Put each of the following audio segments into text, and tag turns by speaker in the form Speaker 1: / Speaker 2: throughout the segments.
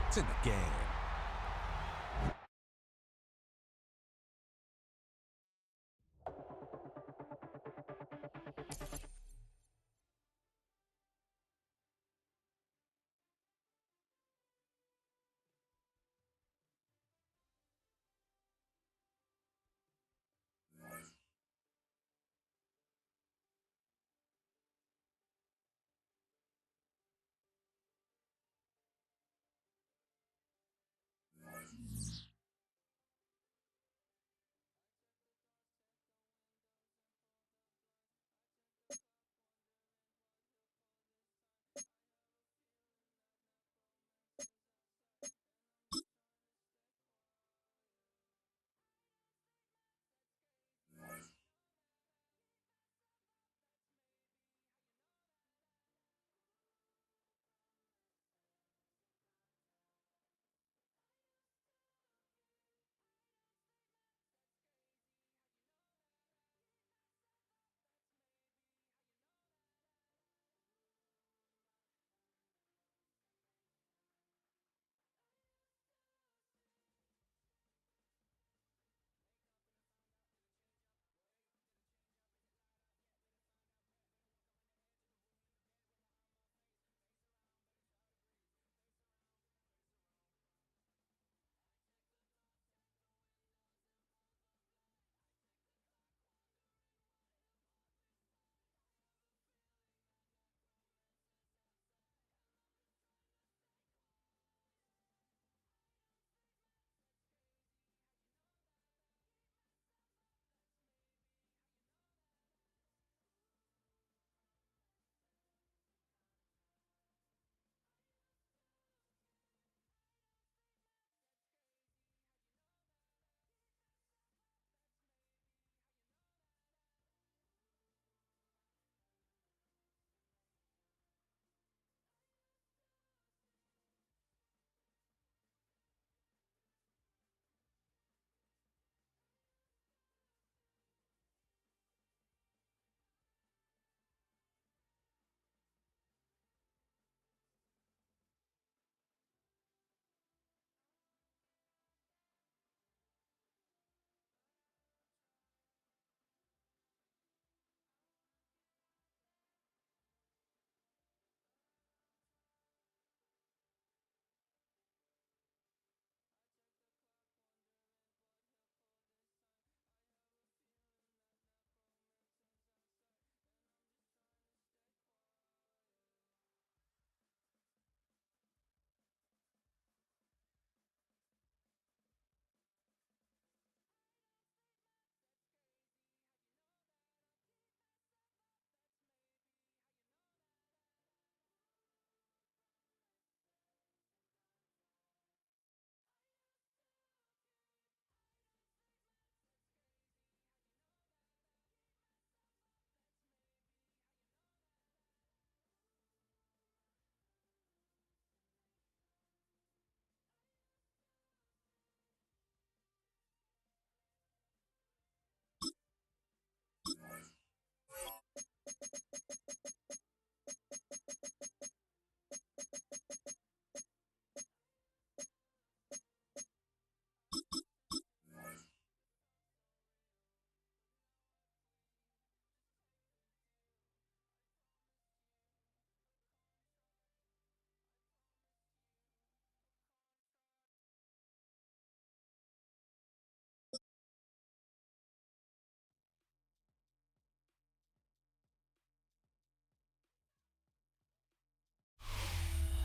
Speaker 1: It's in the game.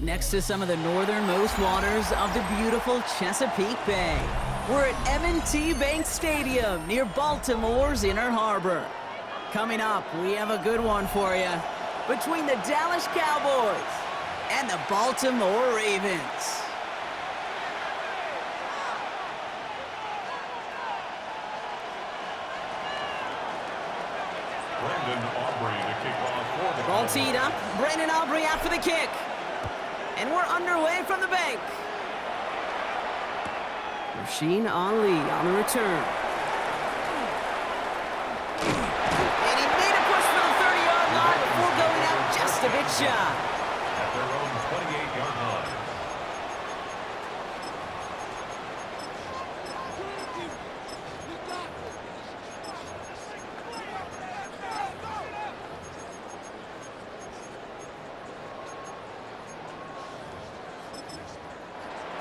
Speaker 2: Next to some of the northernmost waters of the beautiful Chesapeake Bay, we're at M&T Bank Stadium near Baltimore's Inner Harbor. Coming up, we have a good one for you between the Dallas Cowboys and the Baltimore Ravens. Ball teed up, Brandon Aubrey after the kick. And we're underway from the bank. Rasheen Ali on the return. And he made a push for the 30-yard line before going out just a bit shy.
Speaker 3: At their own 28-yard line.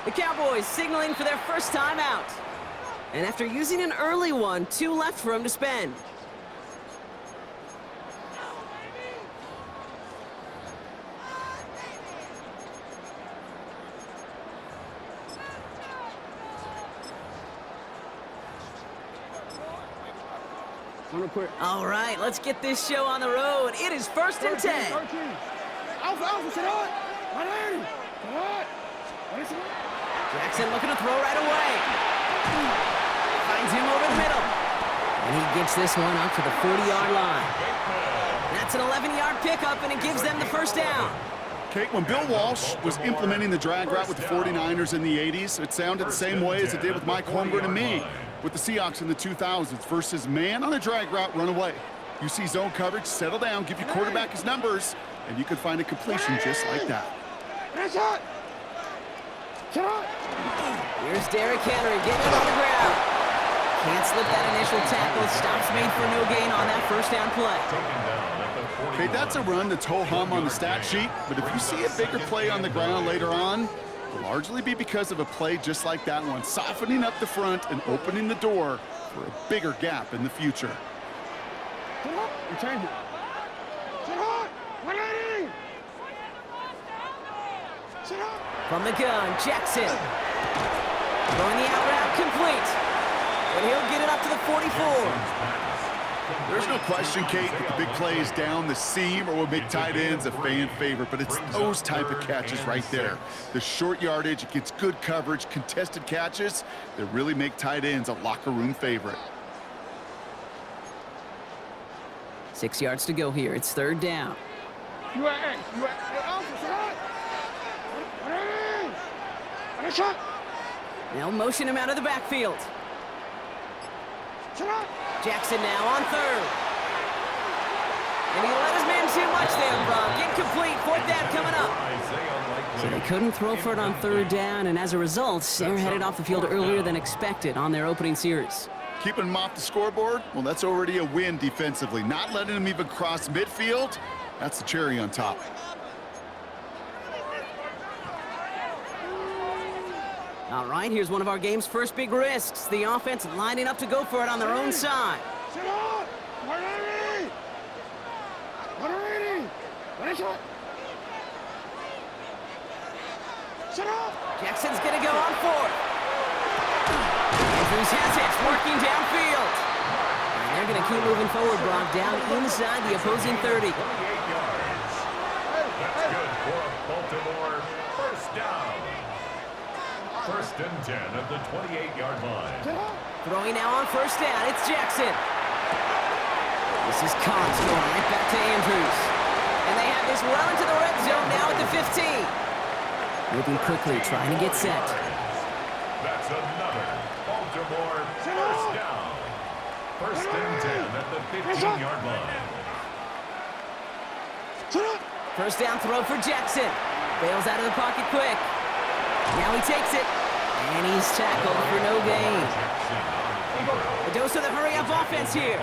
Speaker 2: The Cowboys signaling for their first time out. And after using an early one, 2 left for him to spend. All right, let's get this show on the road. It is 1st and 10. Jackson looking to throw right away. Finds him over the middle. And he gets this one up to the 40-yard line. That's an 11-yard pickup, and it gives them the first down.
Speaker 1: Kate, when Bill Walsh was implementing the drag route with the 49ers in the 80s, it sounded the same way as it did with Mike Holmgren and me with the Seahawks in the 2000s versus man on a drag route, run away. You see zone coverage, settle down, give your quarterback his numbers, and you can find a completion just like that.
Speaker 2: Here's Derrick Henry getting it on the ground. Can't slip that initial tackle. Stops made for no gain on that first down play.
Speaker 1: Okay, that's a run that's ho-hum on the stat sheet, but if you see a bigger play on the ground later on, it'll largely be because of a play just like that one, softening up the front and opening the door for a bigger gap in the future.
Speaker 2: From the gun, Jackson. Throwing the out route complete. And he'll get it up to the 44.
Speaker 1: There's no question, Kate, that the big play is down the seam or will make tight ends a fan favorite, but it's those type of catches right there. The short yardage, it gets good coverage, contested catches that really make tight ends a locker room favorite.
Speaker 2: 6 yards to go here. It's 3rd down. They'll motion him out of the backfield. Jackson now on 3rd. And he let his man too much there, Brock. Incomplete. 4th down coming up. So they couldn't throw for it on 3rd down, and as a result, they're headed off the field earlier than expected on their opening series.
Speaker 1: Keeping him off the scoreboard, well, that's already a win defensively. Not letting him even cross midfield, that's the cherry on top.
Speaker 2: All right, here's one of our game's first big risks. The offense lining up to go for it on their own side. Jackson's going to go on 4th. Andrews has it, working downfield. And they're going to keep moving forward, Brock, down inside the opposing 30.
Speaker 3: 28 yards. That's good for a Baltimore first down. 1st and 10 at the 28-yard line.
Speaker 2: Throwing now on 1st down, it's Jackson. This is Cox going right back to Andrews. And they have this well into the red zone now at the 15. Moving quickly, trying to get set.
Speaker 3: That's another Baltimore first down. 1st and 10 at the 15-yard line.
Speaker 2: First down throw for Jackson. Bails out of the pocket quick. Now he takes it. And he's tackled for no gain. A dose of the hurry-up offense here.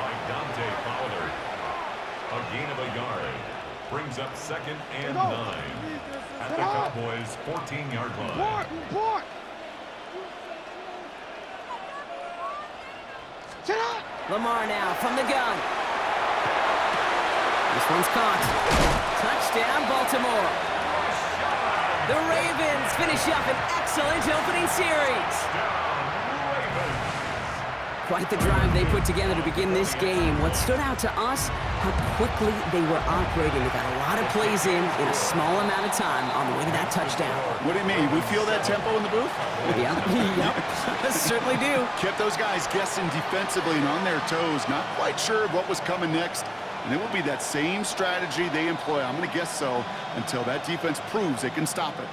Speaker 3: A gain of a yard. Brings up 2nd and 9 at the Cowboys' 14-yard line.
Speaker 2: Lamar now from the gun. This one's caught. Touchdown, Baltimore. The Ravens finish up an excellent opening series. Quite the drive they put together to begin this game. What stood out to us, how quickly they were operating. They got a lot of plays in a small amount of time on the way to that touchdown.
Speaker 1: What do you mean? We feel that tempo in the booth?
Speaker 2: Yeah, yep. Certainly do.
Speaker 1: Kept those guys guessing defensively and on their toes, not quite sure what was coming next. And it will be that same strategy they employ, I'm going to guess so, until that defense proves they can stop it.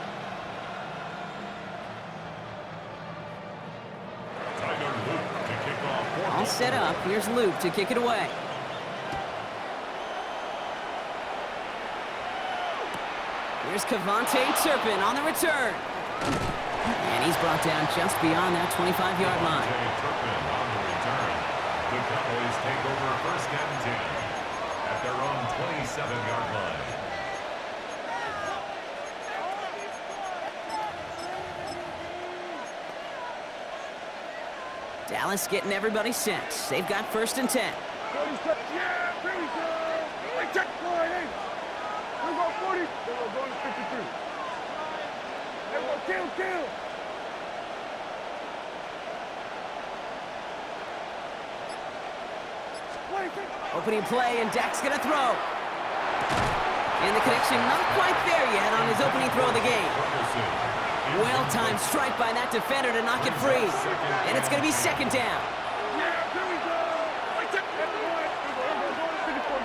Speaker 2: All set up. Here's Luke to kick it away. Here's Kavontae Turpin on the return. And he's brought down just beyond that 25-yard line.
Speaker 3: Turpin on the return. The Cowboys take over 1st and 10 at their own 27-yard line.
Speaker 2: Dallas getting everybody set. They've got 1st and 10.
Speaker 4: Yeah, here we go. Wait, check. Hey. We go 40. We're going to 52. There we go. Kill.
Speaker 2: Opening play, and Dak's going to throw. And the connection not quite there yet on his opening throw of the game. Well-timed strike by that defender to knock it free. And it's going to be 2nd down.
Speaker 4: Yeah, here we go. Wait, check. We're going to 54.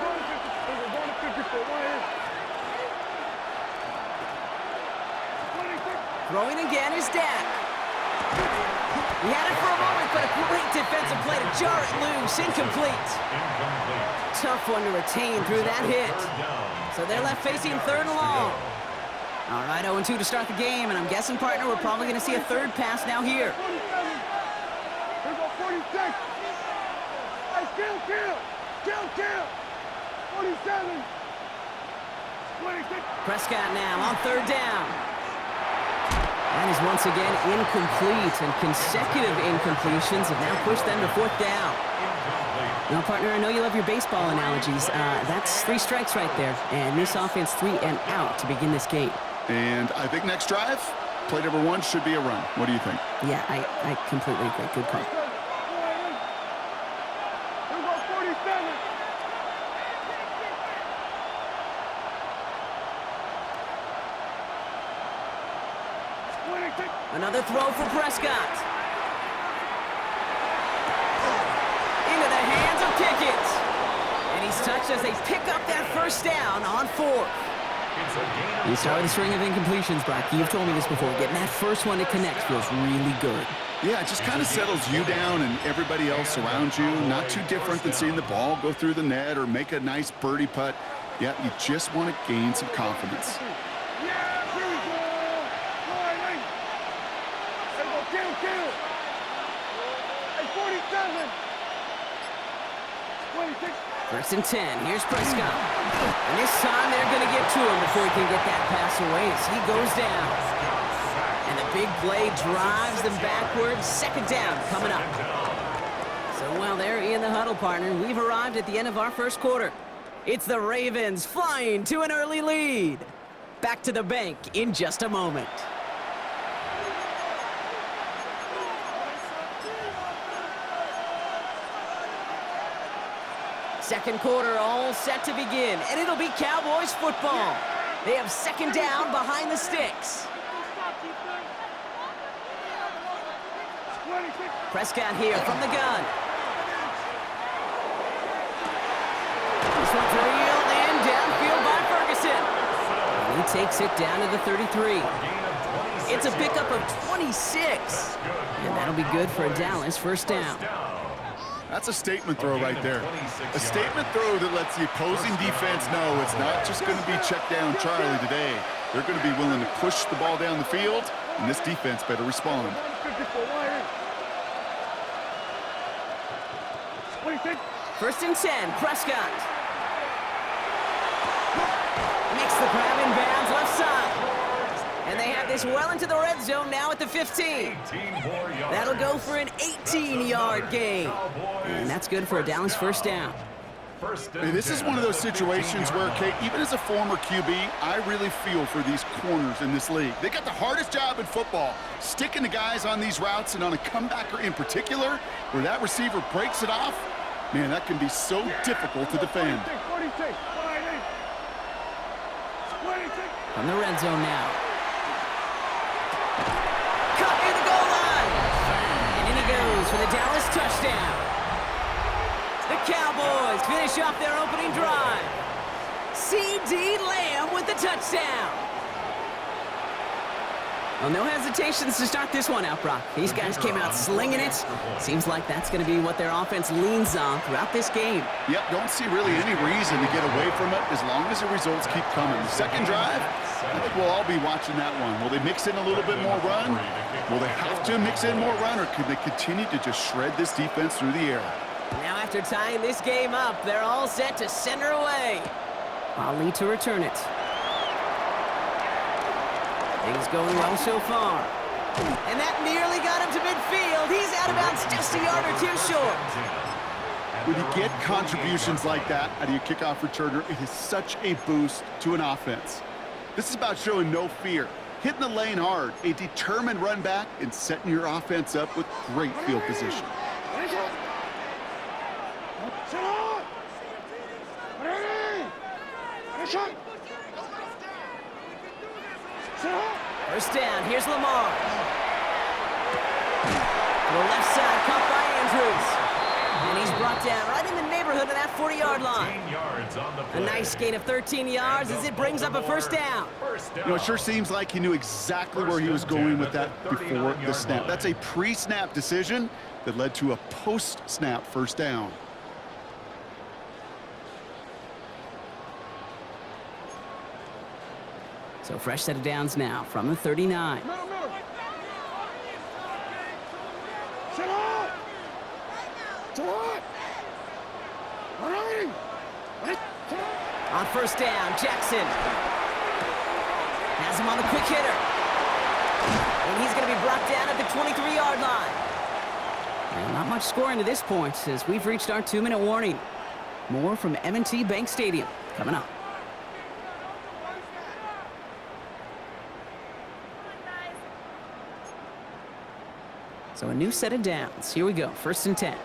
Speaker 4: We're going to 54.
Speaker 2: Throwing again is Dak. He had it for a moment, but a great defensive play to jar it loose. Incomplete. Tough one to retain through that hit. So they're left facing 3rd and long. All right, 0-2 to start the game, and I'm guessing, partner, we're probably going to see a 3rd pass now here.
Speaker 4: Here go 46. Hey, kill. 47. 26.
Speaker 2: Prescott now on 3rd down. That is once again incomplete, and consecutive incompletions have now pushed them to 4th down. Now, partner, I know you love your baseball analogies. That's 3 strikes right there, and this offense 3 and out to begin this game.
Speaker 1: And I think next drive, play number 1 should be a run. What do you think?
Speaker 2: Yeah, I completely agree. Good call.
Speaker 4: Here go 47.
Speaker 2: Another throw for Prescott. Into the hands of Pickett. And he's touched as they pick up that 1st down on 4th. You start with a string of incompletions, Brock. You've told me this before. Getting that first one to connect feels really good.
Speaker 1: Yeah, it just kind of settles you down and everybody else around you. Not too different than seeing the ball go through the net or make a nice birdie putt. Yeah, you just want to gain some confidence.
Speaker 4: Kill. Hey, 47. 26.
Speaker 2: 1st and 10. Here's Prescott. And this time they're going to get to him before he can get that pass away as he goes down. And the big play drives them backwards. 2nd down coming up. So while they're in the huddle, partner, we've arrived at the end of our 1st quarter. It's the Ravens flying to an early lead. Back to the bank in just a moment. 2nd quarter all set to begin, and it'll be Cowboys football. They have 2nd down behind the sticks. Prescott here from the gun. This one's reeled in downfield by Ferguson. And he takes it down to the 33. It's a pickup of 26. And that'll be good for a Dallas 1st down.
Speaker 1: That's a statement throw right there. A statement throw that lets the opposing defense know it's not just going to be check down Charlie today. They're going to be willing to push the ball down the field, and this defense better respond.
Speaker 2: 1st and 10, Prescott. Makes the grab in bounds left side. And they have this well into the red zone now at the 15. That'll go for an 18-yard gain. And that's good for a Dallas 1st down.
Speaker 1: Hey, this is one of those situations where, Kate, even as a former QB, I really feel for these corners in this league. They got the hardest job in football, sticking the guys on these routes and on a comebacker in particular, where that receiver breaks it off. Man, that can be so difficult to defend.
Speaker 2: From the red zone now. Caught near the goal line. And in he goes for the Dallas touchdown. The Cowboys finish off their opening drive. C.D. Lamb with the touchdown. Well, no hesitations to start this one out, Brock. These guys came out slinging it. Seems like that's going to be what their offense leans on throughout this game.
Speaker 1: Yep, don't see really any reason to get away from it as long as the results keep coming. The 2nd drive, I think we'll all be watching that one. Will they mix in a little bit more run? Will they have to mix in more run, or could they continue to just shred this defense through the air?
Speaker 2: Now after tying this game up, they're all set to send her away. Ali to return it. Things going well so far. And that nearly got him to midfield. He's out of bounds just a yard or two short.
Speaker 1: When you get contributions like that out of your kickoff returner, it is such a boost to an offense. This is about showing no fear, hitting the lane hard, a determined run back, and setting your offense up with great field position.
Speaker 2: First down, here's Lamar. To the left side, caught by Andrews. And he's brought down right in the neighborhood of that 40-yard line. A nice gain of 13 yards as it brings up a first down.
Speaker 1: You know, it sure seems like he knew exactly where he was going with that before the snap. That's a pre-snap decision that led to a post-snap first down.
Speaker 2: So fresh set of downs now from the 39. On first down, Jackson has him on the quick hitter. And he's going to be brought down at the 23-yard line. And not much scoring to this point as we've reached our 2-minute warning. More from M&T Bank Stadium coming up. So a new set of downs. Here we go, 1st and 10.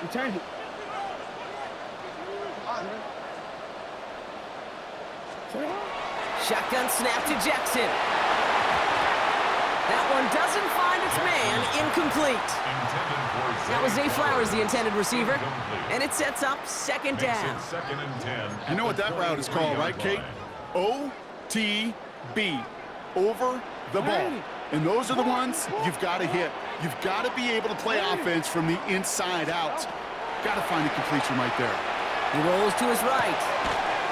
Speaker 4: Return it.
Speaker 2: Shotgun snap to Jackson. That one doesn't find its man, incomplete. That was Zay Flowers, the intended receiver, and it sets up 2nd down.
Speaker 1: You know what that route is called, right, Kate? OTB, over the ball. And those are the ones you've got to hit. You've got to be able to play offense from the inside out. Got to find a completion right there.
Speaker 2: He rolls to his right.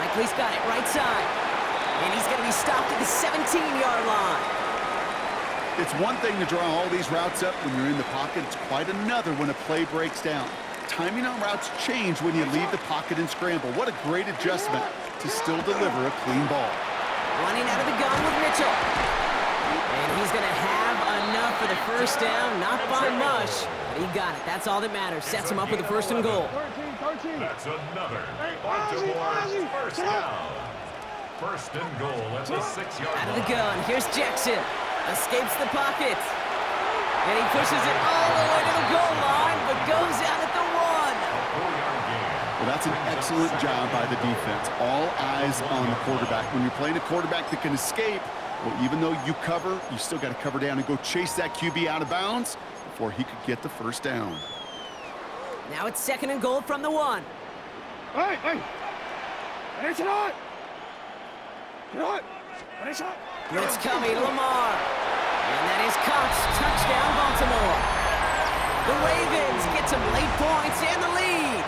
Speaker 2: Likely's got it right side. And he's going to be stopped at the 17-yard line.
Speaker 1: It's one thing to draw all these routes up when you're in the pocket. It's quite another when a play breaks down. Timing on routes change when you leave the pocket and scramble. What a great adjustment to still deliver a clean ball.
Speaker 2: Running out of the gun with Mitchell. And he's going to have enough for the first down. Not by much, but he got it. That's all that matters. Sets him up with a 1st and goal.
Speaker 3: That's another Baltimore first down. 1st and goal at the 6-yard line.
Speaker 2: Out of the gun, here's Jackson. Escapes the pocket. And he pushes it all the way to the goal line, but goes out at the 1.
Speaker 1: Well, that's an excellent job by the defense. All eyes on the quarterback. When you're playing a quarterback that can escape, well, even though you cover, you still got to cover down and go chase that QB out of bounds before he could get the first down.
Speaker 2: Now it's 2nd and goal from the 1.
Speaker 4: Hey! It's not!
Speaker 2: It's coming, Lamar. And that is caught. Touchdown, Baltimore. The Ravens get some late points and the lead.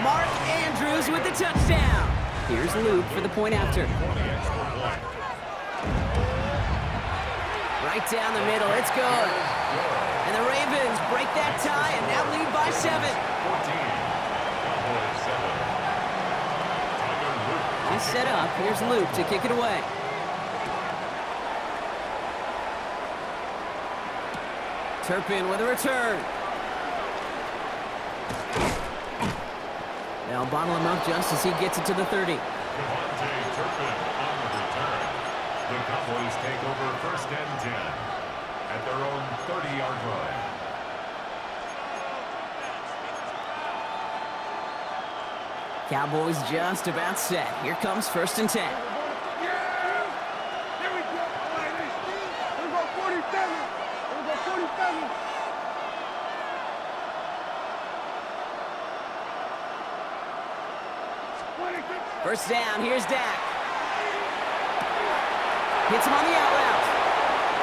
Speaker 2: Mark Andrews with the touchdown. Here's Luke for the point after. Right down the middle, it's good. And the Ravens break that tie and now lead by 7. He's set up. Here's Luke to kick it away. Turpin with a return. They'll bottle him up just as he gets it to the 30.
Speaker 3: Turpin on the return. The Cowboys take over 1st and 10 at their own 30-yard line.
Speaker 2: Cowboys just about set. Here comes 1st and 10.
Speaker 4: Here we go. Here we go, 47. Here we go, 47.
Speaker 2: First down, here's Dak. Hits him on the out route.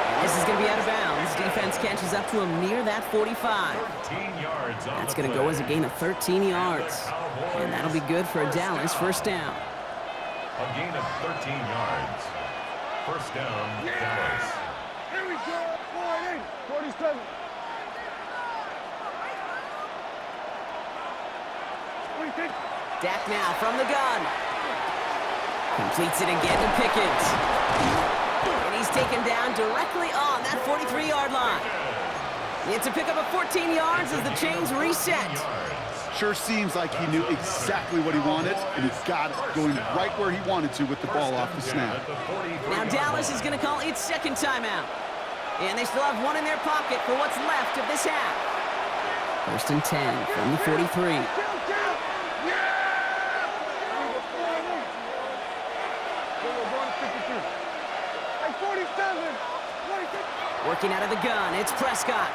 Speaker 2: And this is going to be out of bounds. Defense catches up to him near that 45.
Speaker 3: 13 yards on
Speaker 2: That's
Speaker 3: the
Speaker 2: going to go as a gain of 13 yards. And that'll be good for a Dallas first down.
Speaker 3: A gain of 13 yards. First down, Dallas.
Speaker 4: Here we go. 47.
Speaker 2: Dak now from the gun. Completes it again to Pickens. And he's taken down directly on that 43-yard line. It's a pickup of 14 yards as the chains reset.
Speaker 1: Sure seems like he knew exactly what he wanted, and he got it, going right where he wanted to with the ball off the snap.
Speaker 2: Now Dallas is going to call its second timeout. And they still have one in their pocket for what's left of this half. First and 10 from the 43. Working out of the gun, it's Prescott.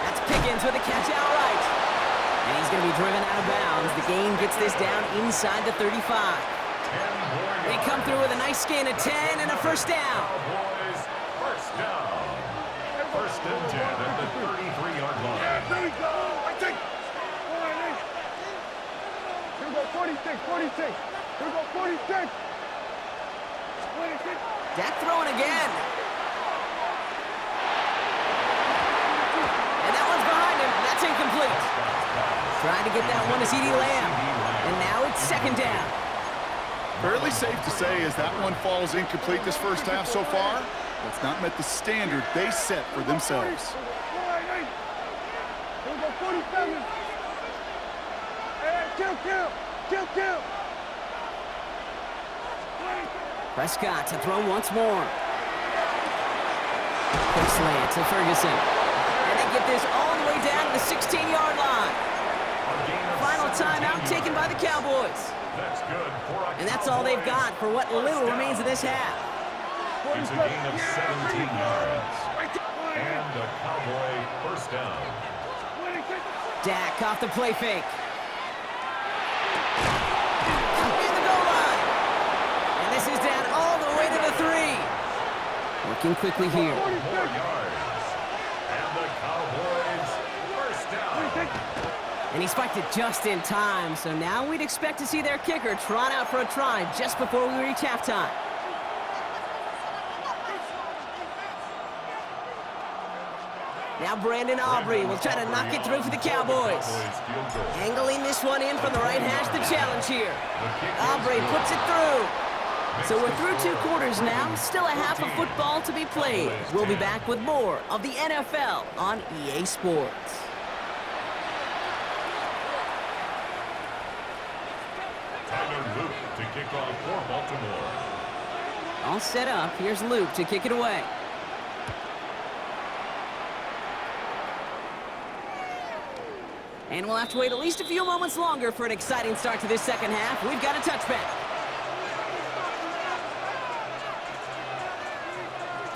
Speaker 2: That's Pickens with a catch outright. And he's going to be driven out of bounds. The gain gets this down inside the 35. They come through with a nice gain of 10 and a first down.
Speaker 3: First down. First and 10 at the 33-yard line.
Speaker 4: There we go. I think. Here we go, 46, 46. Here we go, 46. 26.
Speaker 2: Dak throwing again. And that one's behind him. That's incomplete. Trying to get that one to CeeDee Lamb. And now it's second down.
Speaker 1: Fairly safe to say as that one falls incomplete this first half so far, it's not met the standard they set for themselves.
Speaker 4: Here we go, 47. Hey, kill.
Speaker 2: Prescott to throw once more. Quick slant to Ferguson. And they get this all the way down to the 16-yard line. Final timeout taken by the Cowboys.
Speaker 3: That's good for a
Speaker 2: And that's all they've got for what little remains of this half.
Speaker 3: It's a gain of 17 yards. And a Cowboy first down.
Speaker 2: Dak off the play fake. In the goal line. And this is down all the way to the 3. Working quickly here.
Speaker 3: 4 yards. And the Cowboys first down.
Speaker 2: And he spiked it just in time, so now we'd expect to see their kicker trot out for a try just before we reach halftime. Now Brandon Aubrey will try to knock it through for the Cowboys. Angling this one in from the right hash, the challenge here. Aubrey puts it through. So we're through 2 quarters now, still a half of football to be played. We'll be back with more of the NFL on EA Sports.
Speaker 3: Luke to kick off for Baltimore.
Speaker 2: All set up. Here's Luke to kick it away. And we'll have to wait at least a few moments longer for an exciting start to this second half. We've got a touchback.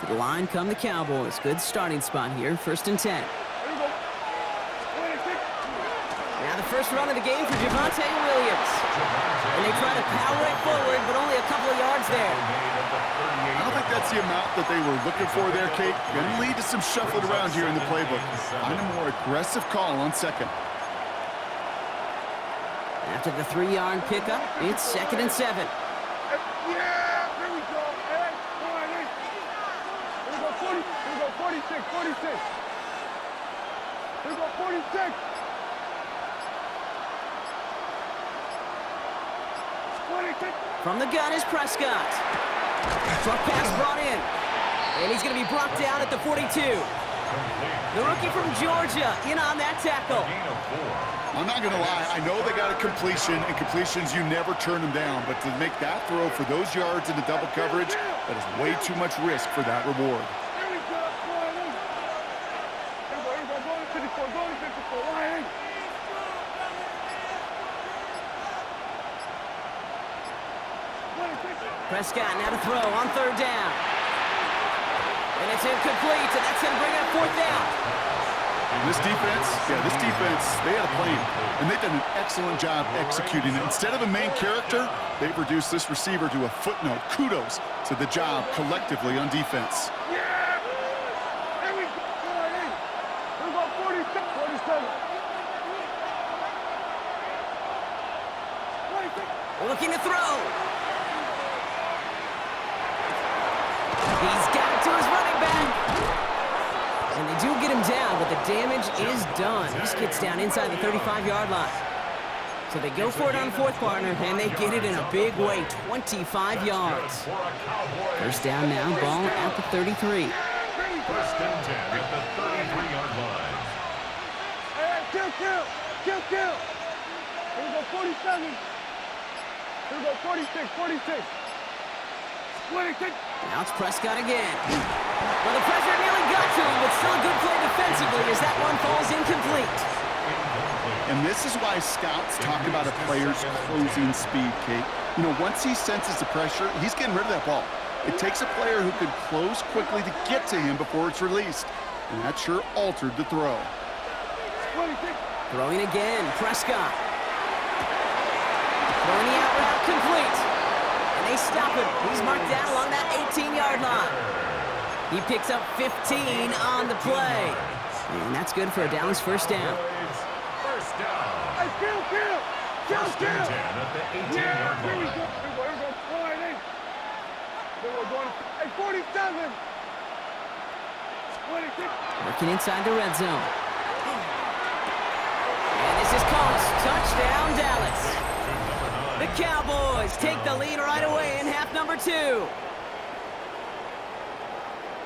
Speaker 2: To the line come the Cowboys. Good starting spot here. First and 10. Now the first run of the game for Javonte Williams. And they try to power it forward, but only a couple of yards there.
Speaker 1: I don't think that's the amount that they were looking for there, Kate. Going to lead to some shuffling around here in the playbook. Find a more aggressive call on second.
Speaker 2: After the 3-yard pickup, it's second and 7.
Speaker 4: Yeah, here we go. Hey, here we go, 40. Here we go, 46, 46. Here we go, 46.
Speaker 2: From the gun is Prescott. Short pass brought in. And he's going to be brought down at the 42. The rookie from Georgia in on that tackle.
Speaker 1: I'm not going to lie. I know they got a completion, and completions, you never turn them down. But to make that throw for those yards into double coverage, that is way too much risk for that reward.
Speaker 4: Here we go. Here we go. Go to 54. Go to 54. Line.
Speaker 2: Prescott now to throw on third down. And it's incomplete, and that's going to bring up fourth down.
Speaker 1: And this defense, they had a plan. And they've done an excellent job executing it. Instead of a main character, they've reduced this receiver to a footnote. Kudos to the job collectively on defense.
Speaker 4: Yeah! Here we go. Here we go, 47. 47.
Speaker 2: Looking to throw. He's got it to his running back. And they do get him down, but the damage is done. This gets down inside the 35-yard line. So they go for it on fourth, partner, and they get it in a big way, 25 yards. First down now, ball at the 33.
Speaker 3: First and 10 at the 33-yard line.
Speaker 4: Hey, kill. Here we go, 47. Here we go, 46. 26.
Speaker 2: Now it's Prescott again. Well, the pressure nearly got to him, but still a good play defensively as that one falls incomplete.
Speaker 1: And this is why scouts talk about a player's closing speed, Kate. You know, once he senses the pressure, he's getting rid of that ball. It takes a player who can close quickly to get to him before it's released. And that sure altered the throw.
Speaker 2: Throwing again, Prescott. Throwing the out route complete. And they stop him. He's marked down along that 18-yard line. He picks up 15 on the play. And that's good for a Dallas first down.
Speaker 3: First down.
Speaker 4: Hey, kill.
Speaker 3: First and 10 at the 18-yard
Speaker 4: Here we
Speaker 3: line.
Speaker 4: go. Hey, 47. 26.
Speaker 2: Working inside the red zone. And this is called touchdown Dallas. The Cowboys take the lead right away in half number 2.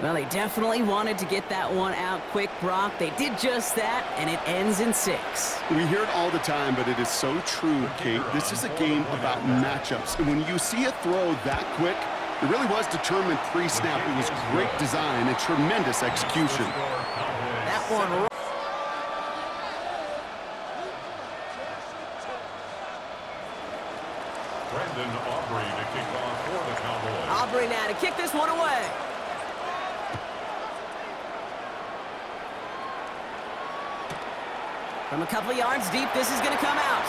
Speaker 2: Well, they definitely wanted to get that one out quick, Brock. They did just that, and it ends in 6.
Speaker 1: We hear it all the time, but it is so true, Kate. This is a game about matchups. And when you see a throw that quick, it really was determined pre-snap. It was great design and tremendous execution.
Speaker 2: That one.
Speaker 3: Brendan Aubrey to kick off for the Cowboys.
Speaker 2: Aubrey now to kick this one away. From a couple of yards deep, this is going to come out.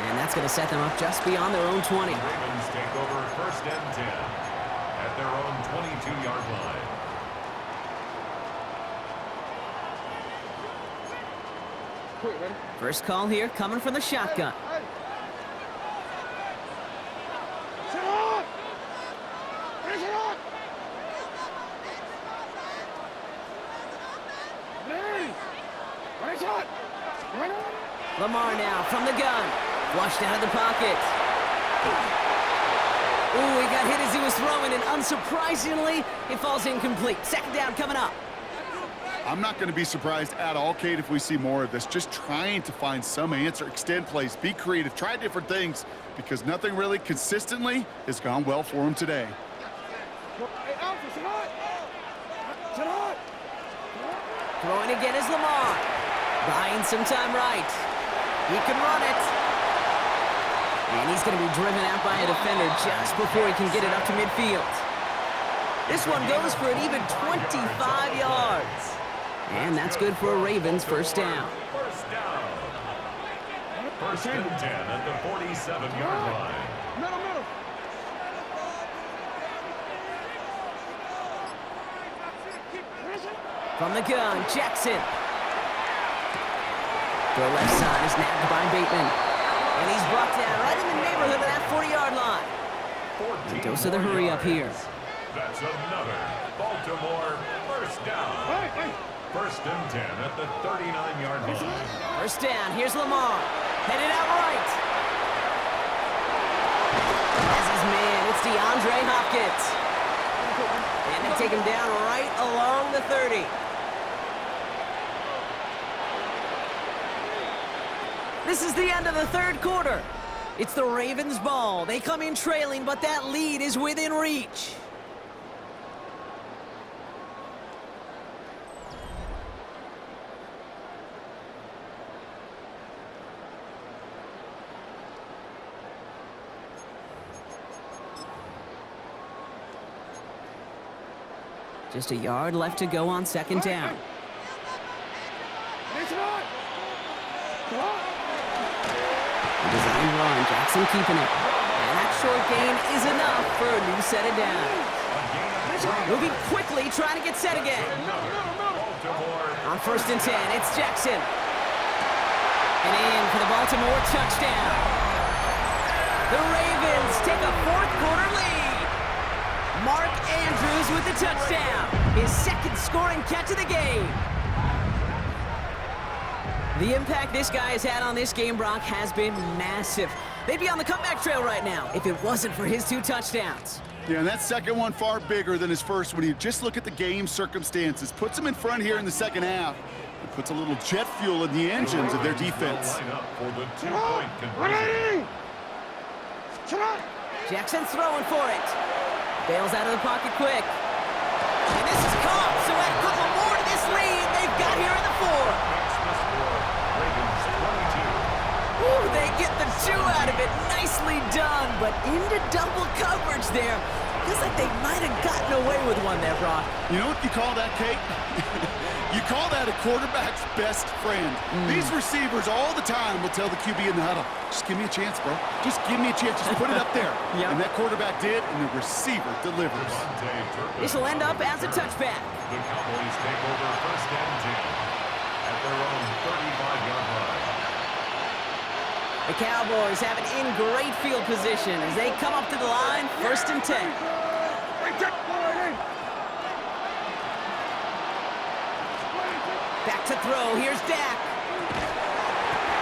Speaker 2: And that's going to set them up just beyond their own 20.
Speaker 3: Ravens take over first and 10 at their own 22-yard line.
Speaker 2: First call here coming from the shotgun.
Speaker 4: Sit on. Finish it on.
Speaker 2: Lamar now from the gun. Flushed out of the pocket. Ooh, he got hit as he was throwing, and unsurprisingly, it falls incomplete. Second down coming up.
Speaker 1: I'm not going to be surprised at all, Kate, if we see more of this. Just trying to find some answer, extend plays, be creative, try different things, because nothing really consistently has gone well for him today.
Speaker 4: Hey, Alpha, sit on. Sit on.
Speaker 2: Throwing again is Lamar. Buying some time right. He can run it. And he's going to be driven out by a defender just before he can get it up to midfield. This one goes for an even 25 yards. And that's good for a Ravens first down.
Speaker 3: First down. First and 10 at the 47-yard line.
Speaker 4: Middle.
Speaker 2: From the gun, Jackson. The left side is nabbed by Bateman. And he's brought down right in the neighborhood of that 40-yard line. And dose of the hurry up here.
Speaker 3: That's another Baltimore first down. First and 10 at the 39-yard line.
Speaker 2: First down, here's Lamar. Headed out right. As his man, it's DeAndre Hopkins. And they take him down right along the 30. This is the end of the third quarter. It's the Ravens' ball. They come in trailing, but that lead is within reach. Just a yard left to go on second down. Design run, Jackson keeping it. And that short gain is enough for a new set of downs. Moving quickly, trying to get set again. On first and 10, it's Jackson. And in for the Baltimore touchdown. The Ravens take a fourth quarter lead. Mark Andrews with the touchdown. His second scoring catch of the game. The impact this guy has had on this game, Brock, has been massive. They'd be on the comeback trail right now if it wasn't for his 2 touchdowns.
Speaker 1: Yeah, and that second one far bigger than his first when you just look at the game circumstances. Puts them in front here in the second half. It puts a little jet fuel in the engines of their defense.
Speaker 3: For the 2-point conversion.
Speaker 2: Jackson's throwing for it. Bails out of the pocket quick. And this is caught, so add a couple more to this lead. They've got here in the 4.
Speaker 3: Ravens 22.
Speaker 2: Ooh, they get the 2 out of it. Nicely done, but into double coverage there. Feels like they might have gotten away with one there, Brock.
Speaker 1: You know what you call that, Kate? You call that a quarterback's best friend. These receivers all the time will tell the QB in the huddle, just give me a chance, bro. Just give me a chance. Just put it up there.
Speaker 2: Yep.
Speaker 1: And that quarterback did, and the receiver delivers.
Speaker 2: This will end up as a touchback.
Speaker 3: The Cowboys take over 1st and 10 at their own 35-yard line.
Speaker 2: The Cowboys have it in great field position as they come up to the line, 1st and 10. Back to throw, here's Dak.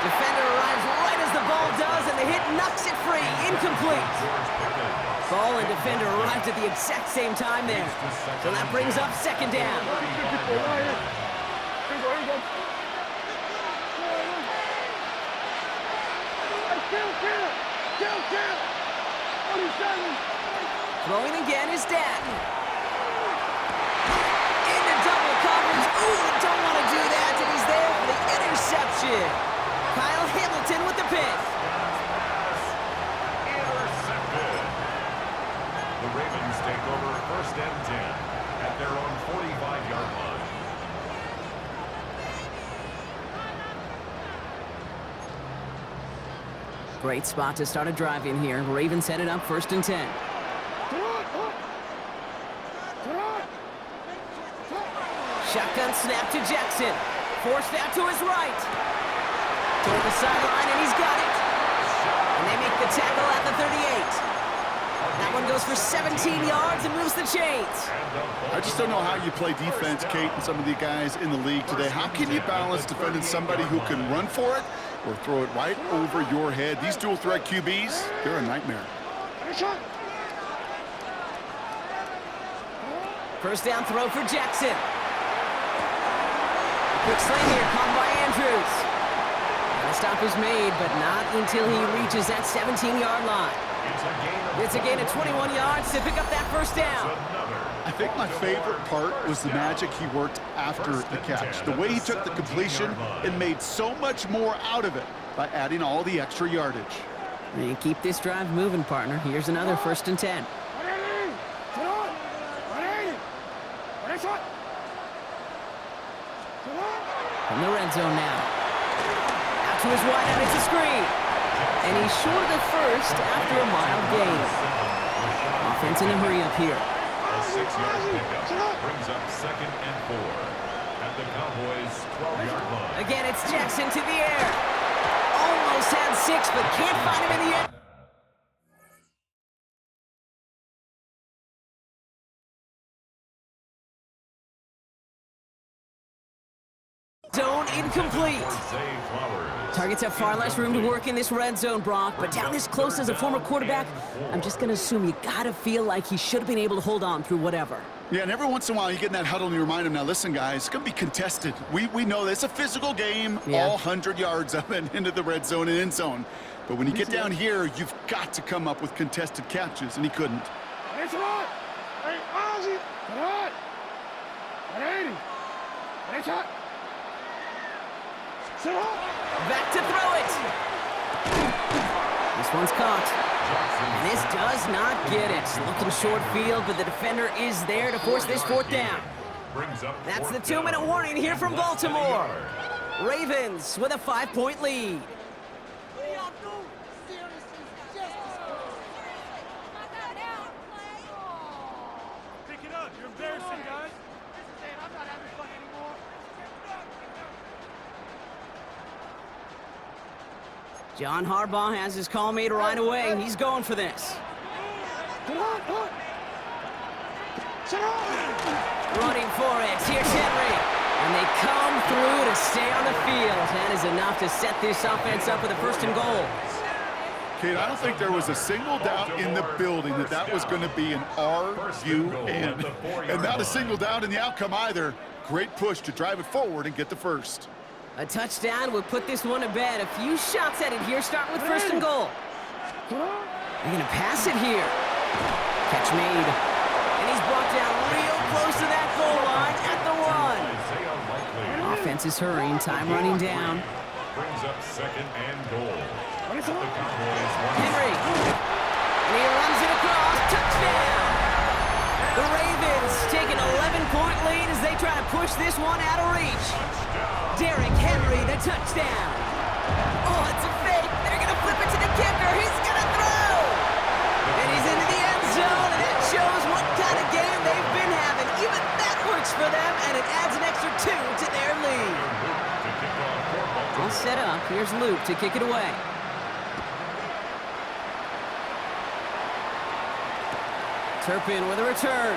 Speaker 2: Defender arrives right as the ball does, and the hit knocks it free, incomplete. Ball and defender arrived at the exact same time there. So that brings up 2nd down. Throwing again is Dak. Into double coverage. Ooh, don't want to do that, and he's there for the interception. Kyle Hamilton with the pick.
Speaker 3: Intercepted. The Ravens take over 1st and 10 at their own 45-yard line.
Speaker 2: Great spot to start a drive in here. Ravens headed up 1st and 10. Shotgun snap to Jackson. Forced out to his right. Toward the sideline, and he's got it. And they make the tackle at the 38. That one goes for 17 yards and moves the chains.
Speaker 1: I just don't know how you play defense, Kate, and some of the guys in the league today. How can you balance defending somebody who can run for it or throw it right over your head? These dual-threat QBs, they're a nightmare.
Speaker 2: 1st down throw for Jackson. Quick slant here, caught by Andrews. And the stop is made, but not until he reaches that 17-yard line. It's a gain of 21 yards to pick up that 1st down.
Speaker 1: I think my favorite part was the magic he worked after the catch. The way he took the completion and made so much more out of it by adding all the extra yardage.
Speaker 2: And keep this drive moving, partner. Here's another 1st and 10. From the red zone now. Out to his wide out, it's a screen. And he's short of the 1st after a mild gain. Offense in a hurry up here.
Speaker 3: A 6-yard pickup brings up 2nd and 4 at the Cowboys' 12-yard line.
Speaker 2: Again, it's Jackson to the air. Almost had 6, but can't find him in the end. Zone incomplete. Targets have far less room to work in this red zone, Brock, but down this close as a former quarterback, I'm just going to assume you got to feel like he should have been able to hold on through whatever.
Speaker 1: Yeah, and every once in a while you get in that huddle and you remind him, now listen, guys, it's going to be contested. We know this. It's a physical game, all 100 yards of it into the red zone and end zone. But when you get down here, you've got to come up with contested catches, and he couldn't.
Speaker 4: It's hot. Hey, Ozzy. It's hot. 180. It's hot.
Speaker 2: Back to throw it. This one's caught. And this does not get it. Looking short field, but the defender is there to force this 4th down. That's the 2-minute warning here from Baltimore. Ravens with a 5-point lead.
Speaker 4: Pick it up. You're embarrassing, guys. I'm not having fun anymore.
Speaker 2: John Harbaugh has his call made right away. He's going for this. Running for it. Here's Henry. And they come through to stay on the field. That is enough to set this offense up with a 1st and goal.
Speaker 1: Kate, I don't think there was a single doubt in the building that that was going to be an RUN. And not a single doubt in the outcome either. Great push to drive it forward and get the first.
Speaker 2: A touchdown would put this one to bed. A few shots at it here, starting with 1st and goal. They're going to pass it here. Catch made. And he's brought down real close to that goal line at the 1. Offense is hurrying, time running down.
Speaker 3: Brings up 2nd and goal.
Speaker 2: Henry. And he runs it across. Touchdown. The Ravens take an 11-point lead as they try to push this one out of reach. Derrick Henry, the touchdown. Oh, it's a fake. They're going to flip it to the kicker. He's going to throw. And he's into the end zone, and that shows what kind of game they've been having. Even that works for them, and it adds an extra 2 to their lead. All set up. Here's Luke to kick it away. Turpin with a return.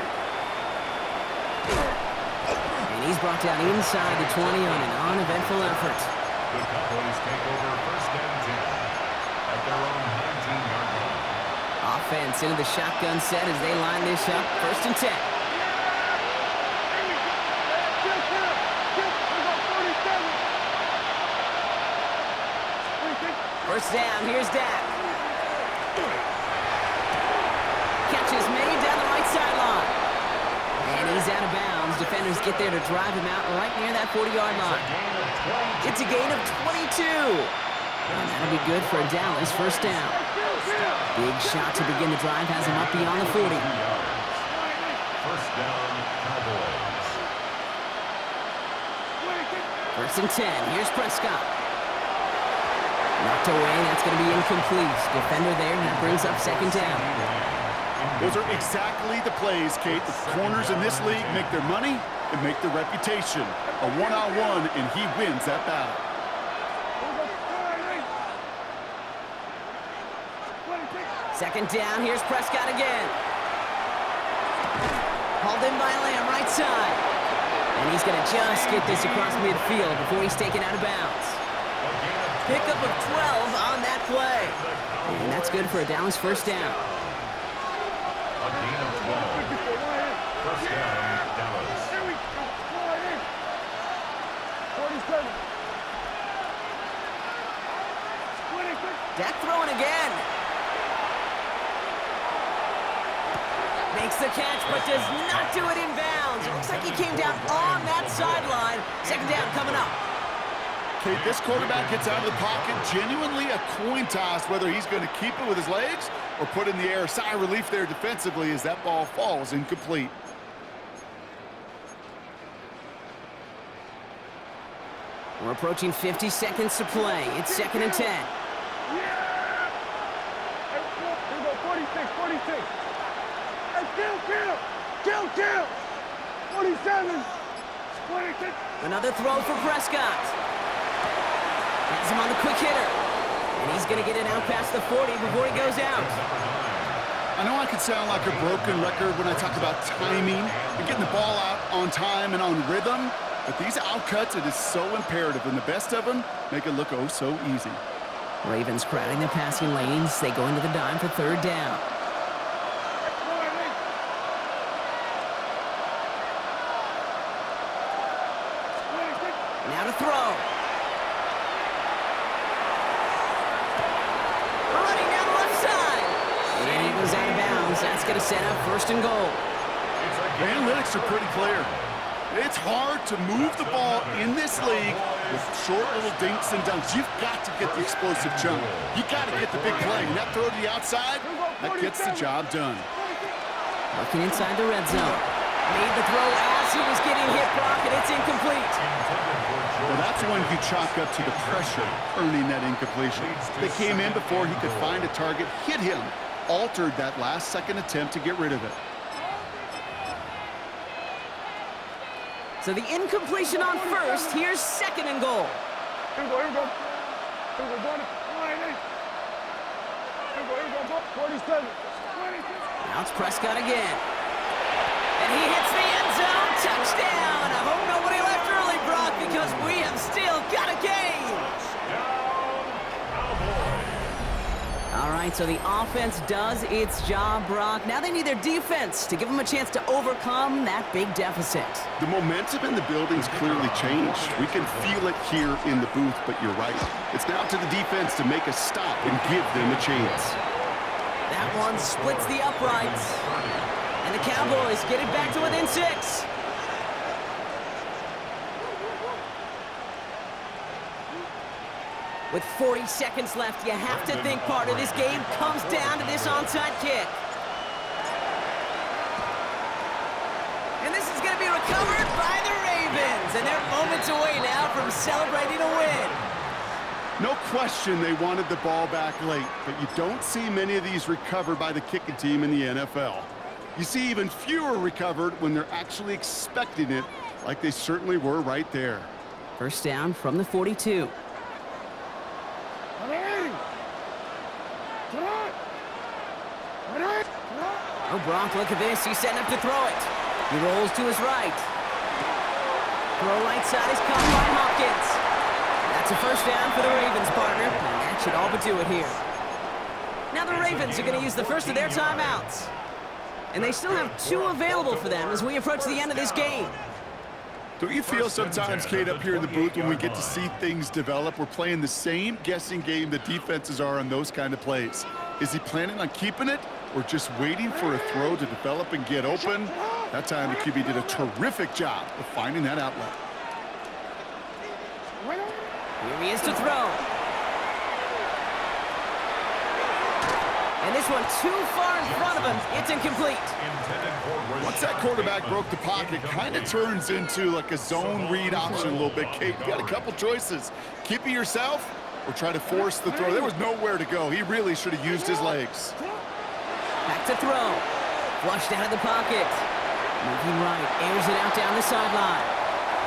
Speaker 2: And he's brought down inside the 20 on an uneventful effort.
Speaker 3: The Cowboys take over 1st and 10 at their own 19-yard line.
Speaker 2: Offense into the shotgun set as they line this up. 1st and 10. First down, here's Dak. Catch is made down the right sideline. And he's out of bounds. Defenders get there to drive him out right near that 40-yard line. It's a gain of 22. And that'll be good for a Dallas 1st down. Big shot to begin the drive has him up beyond the 40.
Speaker 3: 1st down, Cowboys.
Speaker 2: 1st and 10. Here's Prescott. Knocked away. That's going to be incomplete. Defender there, and that brings up 2nd down.
Speaker 1: Those are exactly the plays, Kate. The corners in this league make their money and make their reputation. A one-on-one, and he wins that battle.
Speaker 2: 2nd down, here's Prescott again. Hauled in by Lamb, right side. And he's going to just get this across midfield before he's taken out of bounds. Pickup of 12 on that play. And that's good for a Dallas 1st down.
Speaker 3: A gain of 12. 1st down, Dallas.
Speaker 2: Dak throwing again. Makes the catch, but does not do it in bounds. Looks like he came down on that sideline. 2nd down coming up.
Speaker 1: Kate, this quarterback gets out of the pocket, genuinely a coin toss whether he's going to keep it with his legs or put in the air. Sigh of relief there defensively as that ball falls incomplete.
Speaker 2: We're approaching 50 seconds to play. It's 2nd and 10.
Speaker 4: Yeah! Here we go, 46, 46. Hey, kill! 47, 26.
Speaker 2: Another throw for Prescott. Has him on the quick hitter. And he's going to get it out past the 40 before he goes out.
Speaker 1: I know I could sound like a broken record when I talk about timing and getting the ball out on time and on rhythm, but these outcuts, it is so imperative, and the best of them make it look oh so easy.
Speaker 2: Ravens crowding the passing lanes. They go into the dime for 3rd down. Now to throw. Running down the left side. And he goes out of bounds. That's going to set up 1st and goal.
Speaker 1: The analytics are pretty clear. It's hard to move the ball in this league with short little dinks and dunks. You've got to get the explosive jump. You got to get the big play. And that throw to the outside, that gets the job done.
Speaker 2: Working inside the red zone. Made the throw as he was getting hit, Brock, and it's incomplete.
Speaker 1: Well, that's when you chalk up to the pressure earning that incompletion. They came in before he could find a target, hit him, altered that last-second attempt to get rid of it.
Speaker 2: So the incompletion on 1st. Here's 2nd and goal.
Speaker 4: Here we go. Here we go, 47.
Speaker 2: Now it's Prescott again. And he hits the end zone. Touchdown. I hope nobody left early, because we have still got a game.
Speaker 3: Touchdown, Cowboys.
Speaker 2: All right, so the offense does its job, Brock. Now they need their defense to give them a chance to overcome that big deficit.
Speaker 1: The momentum in the building's clearly changed. We can feel it here in the booth, but you're right. It's now to the defense to make a stop and give them a chance.
Speaker 2: That one splits the uprights. And the Cowboys get it back to within 6. With 40 seconds left, you have to think part of this game comes down to this onside kick. And this is going to be recovered by the Ravens. And they're moments away now from celebrating a win.
Speaker 1: No question they wanted the ball back late, but you don't see many of these recovered by the kicking team in the NFL. You see even fewer recovered when they're actually expecting it, like they certainly were right there.
Speaker 2: First down from the 42. Oh, Brock, look at this. He's setting up to throw it. He rolls to his right. Throw right side is caught by Hopkins. That's a first down for the Ravens, partner. And that should all but do it here. Now the Ravens are going to use the first of their timeouts. And they still have 2 available for them as we approach the end of this game.
Speaker 1: Don't you feel sometimes, Kate, up here in the booth when we get to see things develop, we're playing the same guessing game the defenses are on those kind of plays? Is he planning on keeping it or just waiting for a throw to develop and get open? That time the QB did a terrific job of finding that outlet.
Speaker 2: Here he is to throw. And this one too far in front of him. It's incomplete.
Speaker 1: Once that quarterback broke the pocket, kind of turns into like a zone read option a little bit. Kate, you got a couple choices. Keep it yourself or try to force the throw. There was nowhere to go. He really should have used his legs.
Speaker 2: Back to throw. Flushed out of the pocket. Moving right. Airs it out down the sideline.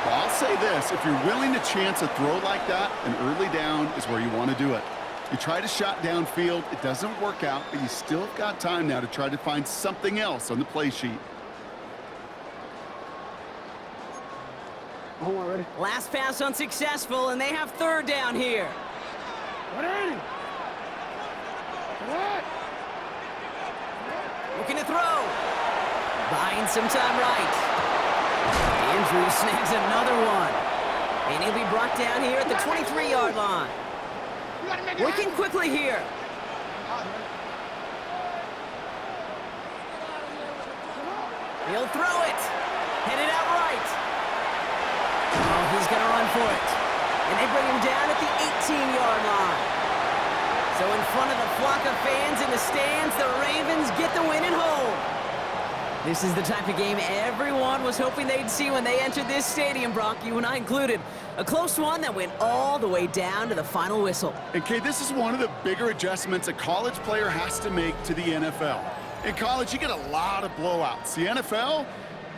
Speaker 1: Well, I'll say this. If you're willing to chance a throw like that, an early down is where you want to do it. You try to shot downfield, it doesn't work out, but you still have got time now to try to find something else on the play sheet.
Speaker 4: Ready?
Speaker 2: Last pass unsuccessful, and they have third down here. Looking to throw. Buying some time right. Andrews snags another one. And he'll be brought down here at the 23-yard line. Working quickly here. He'll throw it. Headed out right. Oh, he's going to run for it. And they bring him down at the 18-yard line. So in front of the flock of fans in the stands, the Ravens get the win at home. This is the type of game everyone was hoping they'd see when they entered this stadium, Brock, you and I included. A close one that went all the way down to the final whistle.
Speaker 1: And, Kay, this is one of the bigger adjustments a college player has to make to the NFL. In college, you get a lot of blowouts. The NFL,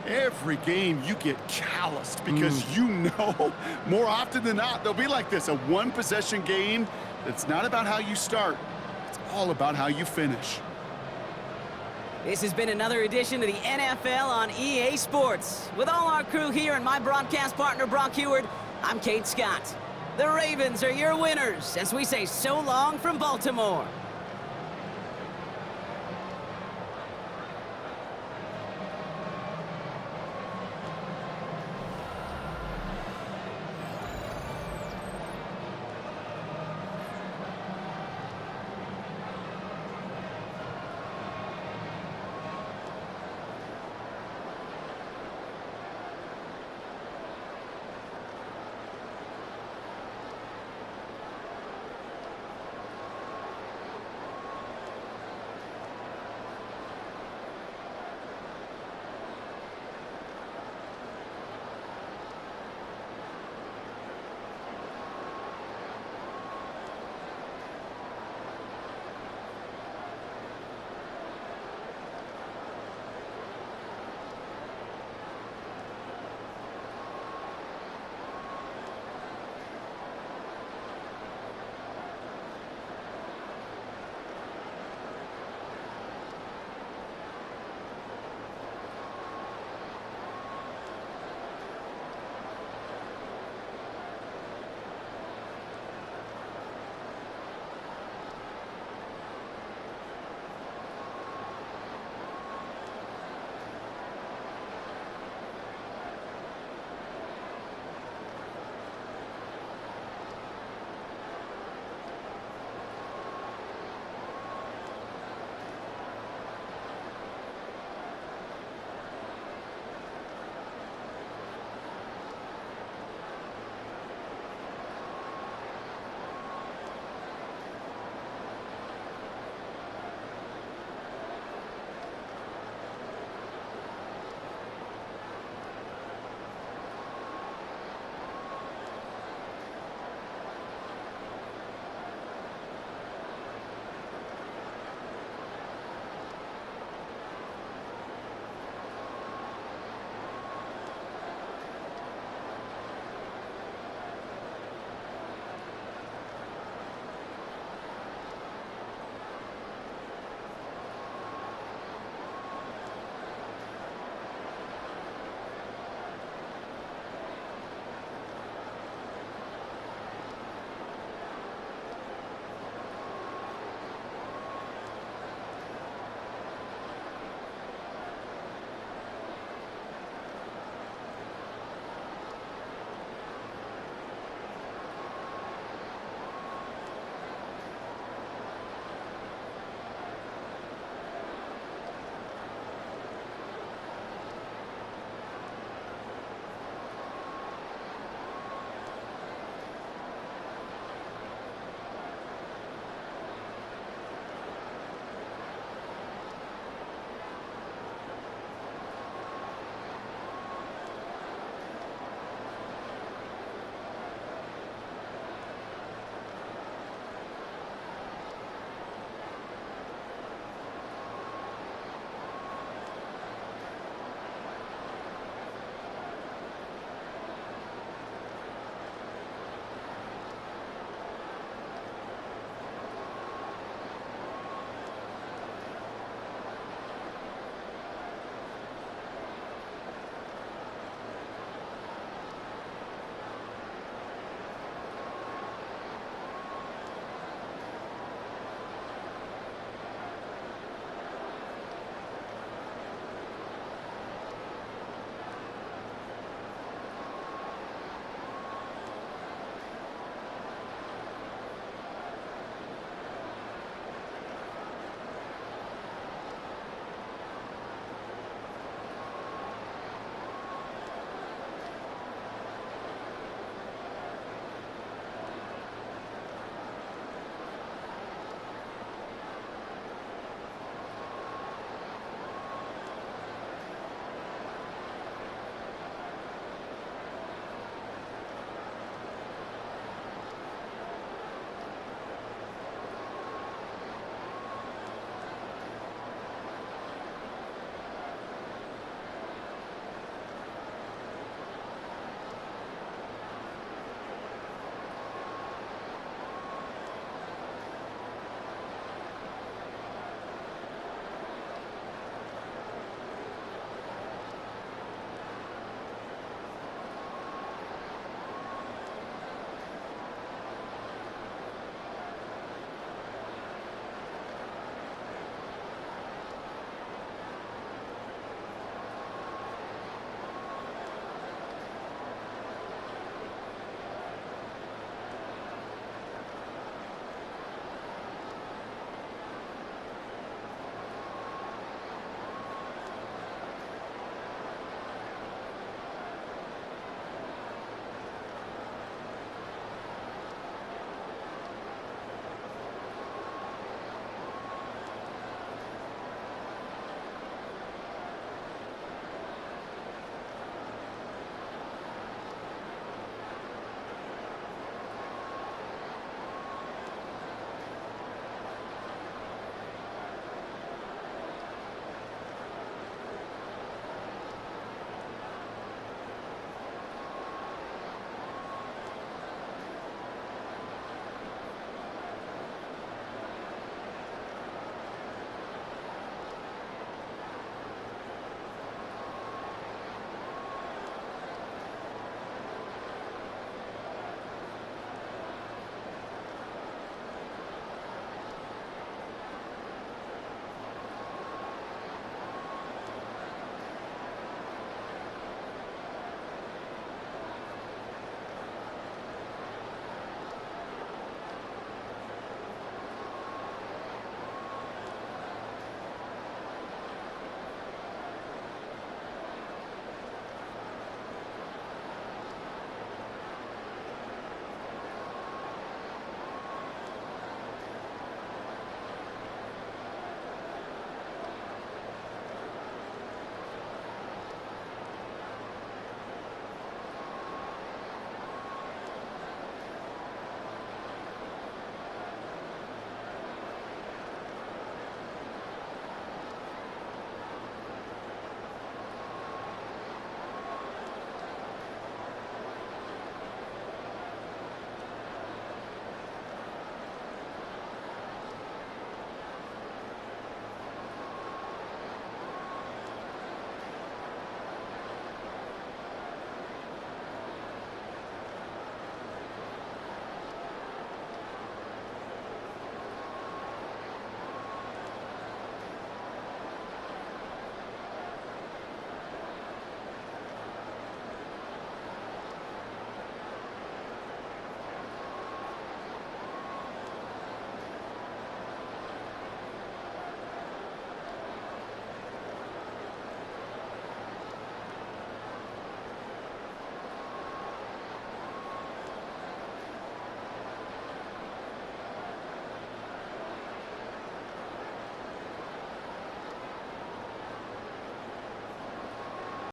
Speaker 1: every game you get calloused because you know more often than not they'll be like this, a one-possession game that's not about how you start. It's all about how you finish.
Speaker 2: This has been another edition of the NFL on EA Sports. With all our crew here and my broadcast partner, Brock Heward, I'm Kate Scott. The Ravens are your winners as we say so long from Baltimore.